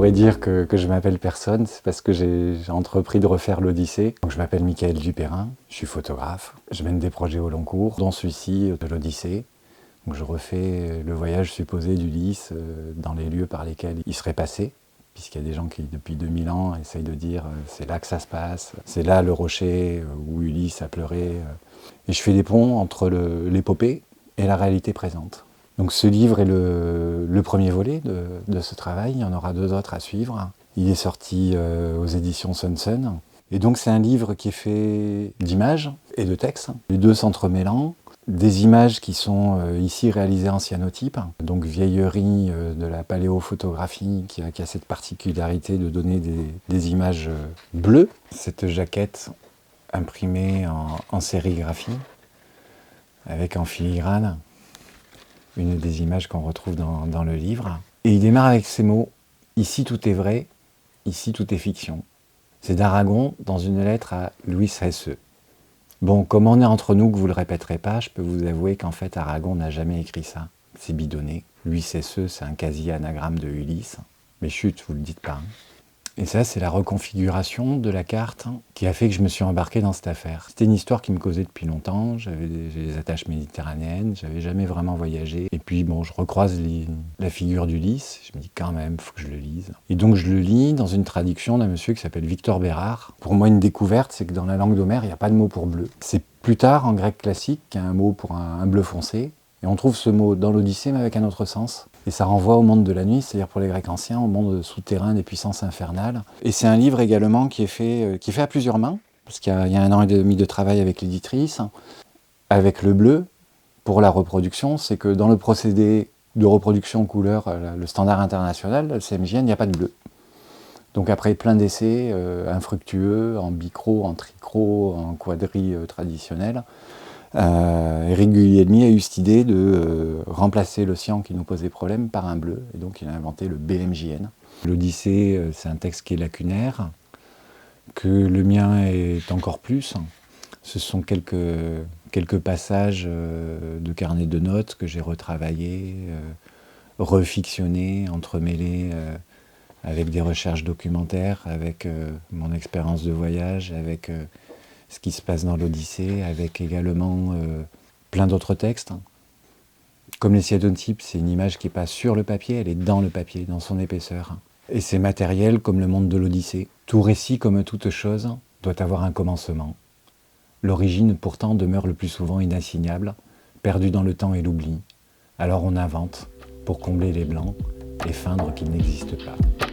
pourrait dire que je m'appelle personne, c'est parce que j'ai entrepris de refaire l'Odyssée. Donc je m'appelle Michael Dupérin, je suis photographe, je mène des projets au long cours, dont celui-ci de l'Odyssée. Donc je refais le voyage supposé d'Ulysse dans les lieux par lesquels il serait passé, puisqu'il y a des gens qui, depuis 2000 ans, essayent de dire c'est là que ça se passe, c'est là le rocher où Ulysse a pleuré. Et je fais des ponts entre l'épopée et la réalité présente. Donc ce livre est le premier volet de ce travail, il y en aura 2 autres à suivre. Il est sorti aux éditions Sun. Et donc c'est un livre qui est fait d'images et de textes, les deux s'entremêlant. Des images qui sont ici réalisées en cyanotype, donc vieillerie de la paléophotographie qui a cette particularité de donner des images bleues. Cette jaquette imprimée en sérigraphie, avec en filigrane une des images qu'on retrouve dans le livre. Et il démarre avec ces mots « Ici tout est vrai, ici tout est fiction ». C'est d'Aragon dans une lettre à Louis Hesse. Bon, comme on est entre nous, que vous ne le répéterez pas, je peux vous avouer qu'en fait Aragon n'a jamais écrit ça. C'est bidonné. Louis Hesse, c'est un quasi-anagramme de Ulysse. Mais chut, vous ne le dites pas. Et ça, c'est la reconfiguration de la carte qui a fait que je me suis embarqué dans cette affaire. C'était une histoire qui me causait depuis longtemps, j'ai des attaches méditerranéennes, j'avais jamais vraiment voyagé. Et puis bon, je recroise la figure d'Ulysse, je me dis quand même, il faut que je le lise. Et donc je le lis dans une traduction d'un monsieur qui s'appelle Victor Bérard. Pour moi, une découverte, c'est que dans la langue d'Homère, il n'y a pas de mot pour bleu. C'est plus tard, en grec classique, qu'il y a un mot pour un bleu foncé. Et on trouve ce mot dans l'Odyssée, mais avec un autre sens. Et ça renvoie au monde de la nuit, c'est-à-dire pour les Grecs anciens, au monde souterrain des puissances infernales. Et c'est un livre également qui est fait à plusieurs mains, parce qu'il y a 1 an et demi de travail avec l'éditrice, avec le bleu, pour la reproduction. C'est que dans le procédé de reproduction couleur, le standard international, le CMJN, il n'y a pas de bleu. Donc après plein d'essais infructueux, en bicro, en tricro, en quadri traditionnel, Eric Guglielmi a eu cette idée de remplacer le cyan qui nous posait problème par un bleu, et donc il a inventé le BMJN. L'Odyssée, c'est un texte qui est lacunaire, que le mien est encore plus. Ce sont quelques passages de carnet de notes que j'ai retravaillés, refictionnés, entremêlés avec des recherches documentaires, avec mon expérience de voyage, avec ce qui se passe dans l'Odyssée, avec également plein d'autres textes. Comme les cyanotypes, c'est une image qui n'est pas sur le papier, elle est dans le papier, dans son épaisseur. Et c'est matériel comme le monde de l'Odyssée. Tout récit, comme toute chose, doit avoir un commencement. L'origine, pourtant, demeure le plus souvent inassignable, perdue dans le temps et l'oubli. Alors on invente, pour combler les blancs, et feindre qu'ils n'existent pas.